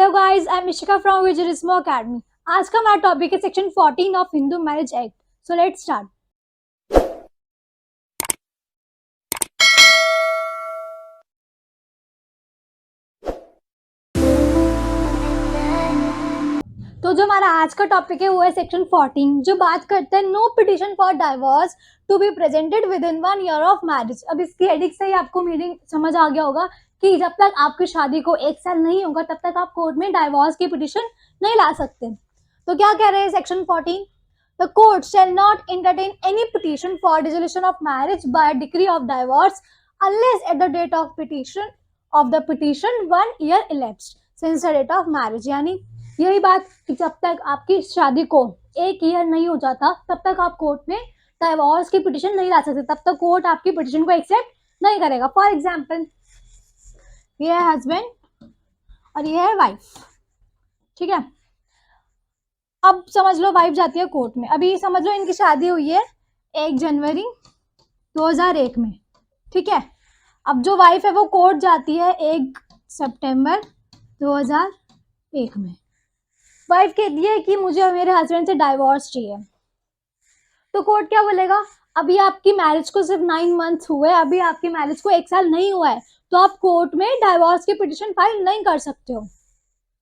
Hello guys, I am Ishika from विजरिस्मो academy. आज का हमारा टॉपिक है section 14 of Hindu marriage act. So let's start. तो जो हमारा आज का टॉपिक है वो है सेक्शन 14, जो बात करता है no petition for divorce to be presented within 1 year of marriage. अब इसकी हेडिंग से ही आपको मीनिंग समझ आ गया होगा कि जब तक आपकी शादी को 1 साल नहीं होगा तब तक आप कोर्ट में डाइवोर्स की पिटिशन नहीं ला सकते। तो क्या कह रहे हैं section 14? The court shall not entertain any petition for dissolution of marriage by a decree of divorce unless at the date of the petition 1 year elapsed since the date of marriage। यानी यही बात कि जब तक आपकी शादी को 1 year नहीं हो जाता तब तक आप कोर्ट में डाइवोर्स की पिटिशन नहीं ला सकते, तब तक कोर्ट आपकी पिटिशन को एक्सेप्ट नहीं करेगा। फॉर एग्जाम्पल, ये है हस्बैंड और ये है वाइफ, ठीक है। अब समझ लो वाइफ जाती है कोर्ट में। अभी समझ लो इनकी शादी हुई है 1 जनवरी 2001 में, ठीक है। अब जो वाइफ है वो कोर्ट जाती है 1 सितंबर 2001 में। वाइफ कहती है कि मुझे मेरे हस्बैंड से डाइवोर्स चाहिए। तो कोर्ट क्या बोलेगा? अभी आपकी मैरिज को सिर्फ 9 मंथ्स हुए, अभी आपकी मैरिज को 1 साल नहीं हुआ है, तो आप कोर्ट में डाइवोर्स की पिटिशन फाइल नहीं कर सकते हो।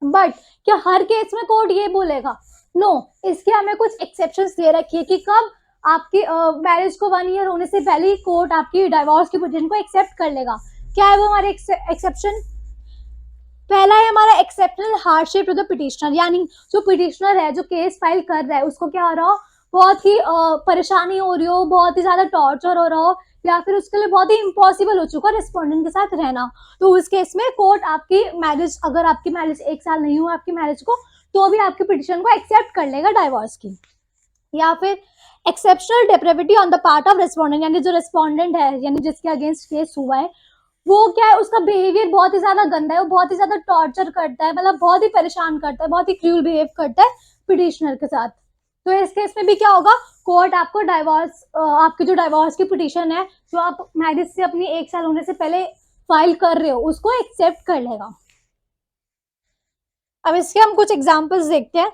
बट क्या हर केस में कोर्ट ये बोलेगा? नो, इसके हमें कुछ एक्सेप्शंस दे रखी है कि कब आपकी मैरिज को 1 ईयर होने से पहले ही कोर्ट आपकी डाइवोर्स की पिटिशन को एक्सेप्ट कर लेगा। क्या है वो हमारे एक्सेप्शन? पहला है हमारा exceptional hardship to the petitioner, यानी जो पिटिशनर है, जो केस फाइल कर रहा है, उसको क्या हो रहा हो, बहुत ही परेशानी हो रही हो, बहुत ही ज्यादा टॉर्चर हो रहा हो, या फिर उसके लिए बहुत ही इम्पॉसिबल हो चुका रिस्पोंडेंट के साथ रहना। तो उस केस में कोर्ट आपकी मैरिज, अगर आपकी मैरिज 1 साल नहीं हुआ आपकी मैरिज को, तो भी आपकी पिटिशन को एक्सेप्ट कर लेगा डाइवोर्स की। या फिर exceptional depravity on the part of respondent, यानी जो रिस्पोंडेंट है, यानी जिसके अगेंस्ट केस हुआ है, वो क्या है, उसका बिहेवियर बहुत ही ज्यादा गंदा है, वो बहुत ही ज्यादा टॉर्चर करता है, मतलब बहुत ही परेशान करता है, बहुत ही क्रूअल बिहेव करता है पिटिशनर के साथ। तो इस केस में भी क्या होगा, कोर्ट आपको डाइवोर्स, आपकी जो डाइवोर्स की पिटिशन है, जो आप मैरिज से अपनी 1 साल होने से पहले फाइल कर रहे हो, उसको एक्सेप्ट कर लेगा। अब इसके हम कुछ एग्जांपल्स देखते हैं।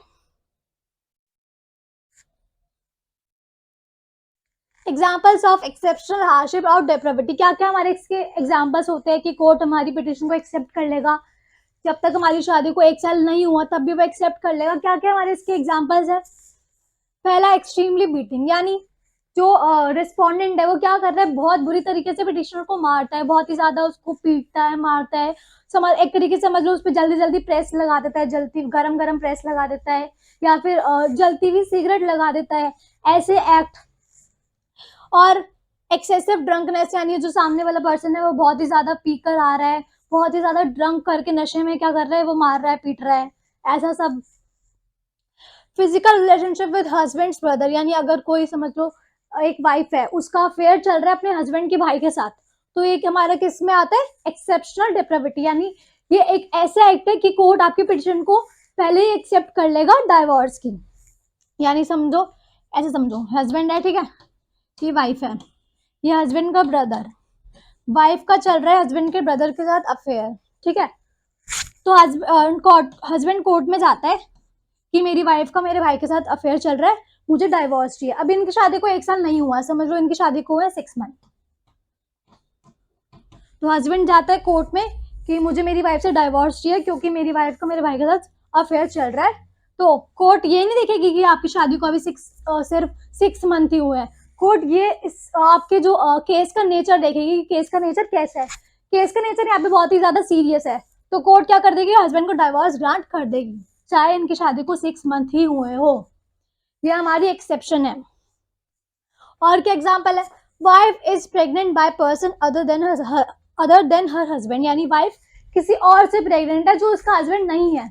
एग्जाम्पल्स ऑफ एक्सेप्शनल हार्डशिप और डेप्रेविटी, क्या क्या हमारे इसके एग्जाम्पल्स होते हैं कि कोर्ट हमारी पिटिशन को एक्सेप्ट कर लेगा। जब तक हमारी शादी को 1 साल नहीं हुआ तब भी वो एक्सेप्ट कर लेगा। क्या क्या हमारे इसके एग्जाम्पल्स है? पहला, एक्सट्रीमली बीटिंग, यानी जो रिस्पोंडेंट है वो क्या कर रहा है, बहुत बुरी तरीके से पिटिशनर को मारता है, बहुत ही ज्यादा उसको पीटता है, मारता है। समझ, एक तरीके से समझ लो उस पर जल्दी जल्दी प्रेस लगा देता है, जलती गरम गरम प्रेस लगा देता है, या फिर जलती हुई सिगरेट लगा देता है, ऐसे एक्ट। और एक्सेसिव ड्रंकनेस, यानी जो सामने वाला पर्सन है वो बहुत ही ज्यादा पीकर आ रहा है, बहुत ही ज्यादा ड्रंक करके नशे में क्या कर रहा है, वो मार रहा है, पीट रहा है, ऐसा सब। Physical relationship with husband's brother, यानी अगर कोई समझ लो एक वाइफ है, उसका अफेयर चल रहा है अपने हस्बैंड के भाई के साथ, तो ये हमारा किस में आता है? एक्सेप्शनल डेप्रेविटी, यानी ये एक ऐसा एक्ट है कि कोर्ट आपकी पिटिशन को पहले ही एक्सेप्ट कर लेगा डाइवोर्स की। यानी समझो, ऐसे समझो, हस्बैंड है, ठीक है, ये वाइफ है, ये हस्बैंड का ब्रदर, वाइफ का चल रहा है हस्बैंड के ब्रदर के साथ अफेयर, ठीक है। तो हस्बैंड कोर्ट में जाता है कि मेरी वाइफ का मेरे भाई के साथ अफेयर चल रहा है, मुझे डाइवोर्स चाहिए। अभी इनकी शादी को 1 साल नहीं हुआ, समझ लो इनकी शादी को है 6 मंथ। तो हस्बैंड जाता है कोर्ट में कि मुझे मेरी वाइफ से डाइवोर्स चाहिए क्योंकि मेरी वाइफ का मेरे भाई के साथ अफेयर चल रहा है। तो कोर्ट ये नहीं देखेगी कि आपकी शादी को अभी सिर्फ 6 मंथ ही हुए हैं। कोर्ट ये आपके जो केस का नेचर देखेगी, केस का नेचर कैसा है। केस का नेचर यहाँ पे बहुत ही ज्यादा सीरियस है, तो कोर्ट क्या कर देगी, हस्बैंड को डाइवोर्स ग्रांट कर देगी, चाहे इनकी शादी को 6 मंथ ही हुए हो। ये हमारी एक्सेप्शन है। और क्या एग्जाम्पल है? Wife is pregnant by person other than her husband, यानी वाइफ किसी और से प्रेग्नेंट है जो उसका हस्बैंड नहीं है।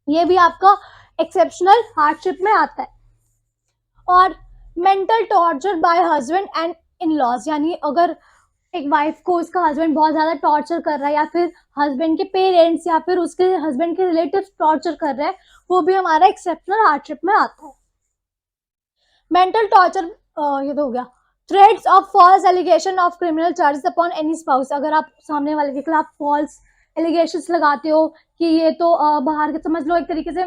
ये भी आपका एक्सेप्शनल हार्डशिप में आता है। और mental torture by husband and in laws, यानी अगर एक वाइफ को उसका हस्बैंड बहुत ज्यादा टॉर्चर कर रहा है, या फिर हस्बैंड के पेरेंट्स या फिर उसके हस्बैंड के रिलेटिव टॉर्चर कर रहे हैं, वो भी हमारा एक्सेप्शनल हार्डशिप में आता है। मेंटल टॉर्चर, ये तो हो गया। Threats of false allegation of criminal charges upon any spouse, अगर आप सामने वाले के खिलाफ फॉल्स एलिगेशंस लगाते हो कि ये तो बाहर के, समझ लो एक तरीके से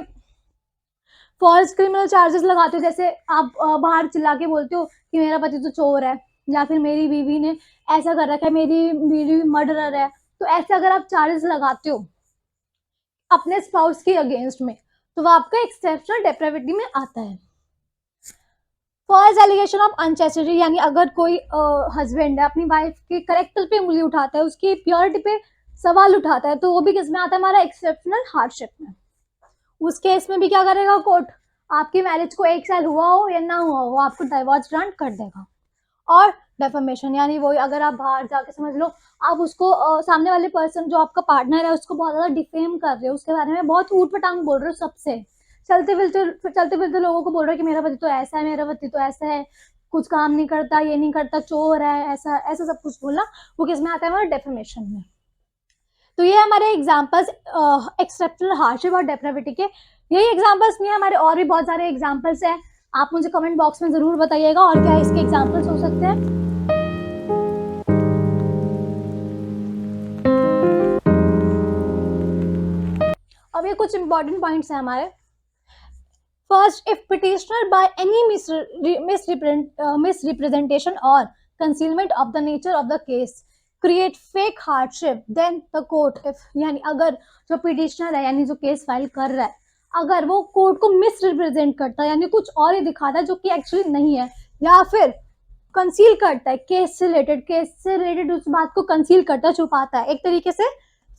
फॉल्स क्रिमिनल चार्जेस लगाते हो। जैसे आप बाहर चिल्ला के बोलते हो कि मेरा पति तो चोर है, या फिर मेरी बीवी ने ऐसा कर रखा है, मेरी बीवी मर्डरर है। तो ऐसे अगर आप चार्जेस लगाते हो अपने स्पाउस के अगेंस्ट में, तो वो आपका एक्सेप्शनल डेप्राविटी में आता है। फॉल्स एलिगेशन ऑफ अनचेस्टिटी, यानी अगर कोई हस्बैंड है अपनी वाइफ के करेक्टर पे उंगली उठाता है, उसकी प्योरिटी पे सवाल उठाता है, तो वो भी किसमें आता है, हमारा एक्सेप्शनल हार्डशिप में। उस केस में भी क्या करेगा कोर्ट, आपकी मैरिज को 1 साल हुआ हो या ना हुआ हो, वो आपको डाइवोर्स ग्रांट कर देगा। और डेफमेशन, यानी वो अगर आप बाहर जाके, समझ लो आप उसको सामने वाले पर्सन जो आपका पार्टनर है उसको बहुत ज्यादा डिफेम कर रहे हो, उसके बारे में बहुत ऊट पटांग बोल रहे हो, सबसे चलते फिरते लोगों को बोल रहे हो कि मेरा पति तो ऐसा है, मेरा पति तो ऐसा है, कुछ काम नहीं करता, ये नहीं करता, चोर है, ऐसा ऐसा सब कुछ बोलना, वो किस में आता है, हमारे डेफमेशन में। तो ये हमारे एग्जाम्पल्स एक्सेप्शनल हार्डशिप और डेप्राविटी के। यही एग्जाम्पल्स नहीं है, हमारे और भी बहुत सारे एग्जाम्पल्स हैं। आप मुझे कमेंट बॉक्स में जरूर बताइएगा और क्या इसके एग्जाम्पल्स हो सकते हैं। अब ये कुछ इंपॉर्टेंट पॉइंट्स हैं हमारे। First, if petitioner by any misrepresentation or concealment of the nature of the case create fake hardship, then the court, if यानी अगर जो पिटिशनर है, यानी जो केस फाइल कर रहा है, अगर वो कोर्ट को मिसरिप्रेजेंट करता है, यानी कुछ और ही दिखाता है जो कि एक्चुअली नहीं है, या फिर कंसील करता है केस से रिलेटेड उस बात को कंसील करता है, छुपाता है, एक तरीके से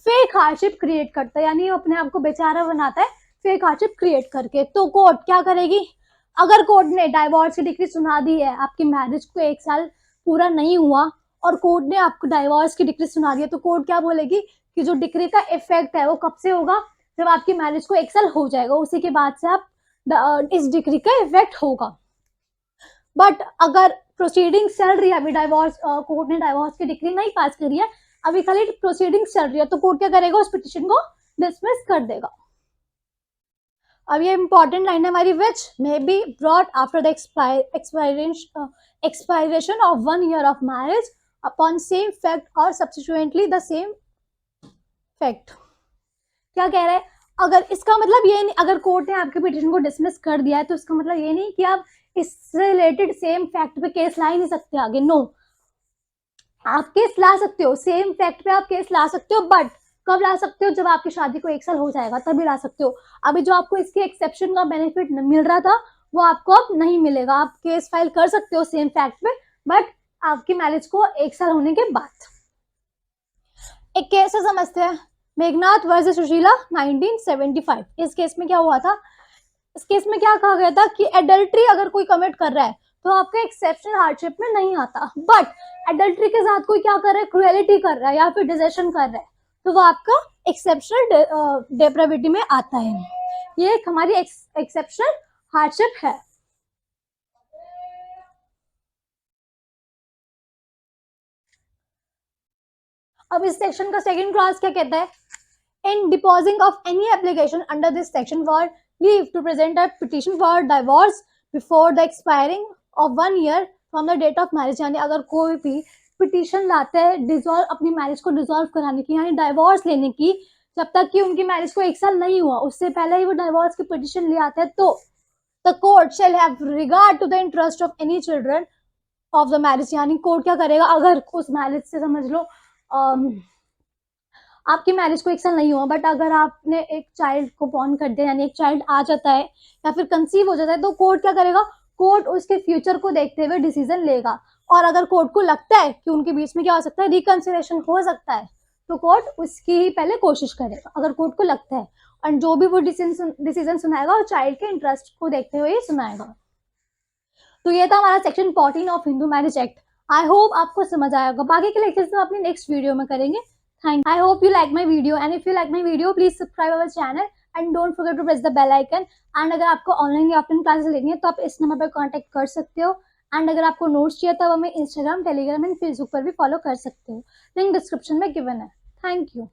फेक हार्डशिप क्रिएट करता है, यानी अपने आप को बेचारा बनाता है फेक हार्डशिप क्रिएट करके, तो कोर्ट क्या करेगी, अगर कोर्ट ने डाइवोर्स की डिग्री सुना दी है, आपकी मैरिज को 1 साल पूरा नहीं हुआ और कोर्ट ने आपको डाइवोर्स की डिग्री सुना दी है, तो कोर्ट क्या बोलेगी कि जो डिग्री का इफेक्ट है वो कब से होगा, जब आपकी मैरिज को 1 साल हो जाएगा, उसी के बाद से आप इस डिग्री का इफेक्ट होगा। बट अगर प्रोसीडिंग चल रही है, अभी डाइवोर्स कोर्ट ने डाइवोर्स की डिग्री नहीं पास करी है, अभी खाली प्रोसीडिंग चल रही है, तो कोर्ट क्या करेगा, उस पिटिशन को डिसमिस कर देगा। अब ये इंपॉर्टेंट लाइन है हमारी, which may be brought after the expiration of 1 year of marriage upon same fact और सब्सिक्वेंटली द सेम फैक्ट। क्या कह रहा है, अगर इसका मतलब ये नहीं, अगर कोर्ट ने आपके पिटिशन को डिसमिस कर दिया है तो इसका मतलब ये नहीं कि आप इससे रिलेटेड सेम फैक्ट पे केस ला ही नहीं सकते आगे, नो, आप केस ला सकते हो, सेम फैक्ट पे आप केस ला सकते हो, बट कब ला सकते हो, जब आपकी शादी को 1 साल हो जाएगा तभी ला सकते हो। अभी जो आपको इसके एक्सेप्शन का बेनिफिट मिल रहा था वो आपको अब नहीं मिलेगा, आप केस फाइल कर सकते हो सेम फैक्ट पे, बट आपकी मैरिज को 1 साल होने के बाद। एक केस से समझते हैं, मेघनाथ वर्सेस सुशीला 1975। इस केस में क्या हुआ था, इस केस में क्या कहा गया था कि एडल्ट्री अगर कोई कमिट कर रहा है तो आपका एक्सेप्शनल हार्डशिप में नहीं आता, बट एडल्ट्री के साथ कोई क्या कर रहा है, क्रुएलिटी कर रहा है या फिर डिसेशन कर रहा है, तो वो आपका एक्सेप्शनल डेप्राविटी में आता है। ये एक हमारी एक्सेप्शनल हार्डशिप है। अब इस सेक्शन का सेकंड क्लॉज क्या कहता है, in deposing of any application under this section for leave to present a petition for divorce before the expiring of 1 year from the date of marriage, यानी अगर कोई भी पिटीशन लाते हैं डिजोल्व, अपनी मैरिज को डिजोल्व कराने की, यानी डाइवोर्स लेने की, जब तक कि उनकी मैरिज को 1 साल नहीं हुआ, उससे पहले ही वो डाइवोर्स की पिटीशन ले आते हैं, तो the court shall have regard to the interest of any children of the marriage, यानी कोर्ट क्या करेगा, अगर उस मैरिज से, समझ लो आपकी मैरिज को 1 साल नहीं हुआ, बट अगर आपने एक चाइल्ड को बॉर्न कर दिया, यानी एक चाइल्ड आ जाता है या फिर कंसीव हो जाता है, तो कोर्ट क्या करेगा, कोर्ट उसके फ्यूचर को देखते हुए डिसीजन लेगा, और अगर कोर्ट को लगता है कि उनके बीच में क्या हो सकता है, रिकंसिलेशन हो सकता है, तो कोर्ट उसकी ही पहले कोशिश करेगा, अगर कोर्ट को लगता है, और जो भी वो डिसीजन सुनाएगा वो चाइल्ड के इंटरेस्ट को देखते हुए ही सुनाएगा। तो ये था हमारा section 14 of Hindu marriage act. I hope आपको समझ आएगा, बाकी के लेक्चर्स हम अपनी नेक्स्ट वीडियो में करेंगे। I hope you like my video, and if you like my video, please subscribe our channel and don't forget to press the bell icon. And अगर आपको ऑनलाइन या ऑफलाइन क्लासेस लेनी है तो आप इस नंबर पर कांटेक्ट कर सकते हो। एंड अगर आपको नोट्स चाहिए तो आप हमें इंस्टाग्राम, टेलीग्राम एंड फेसबुक पर भी फॉलो कर सकते हो, लिंक डिस्क्रिप्शन में गिवन है। Thank you.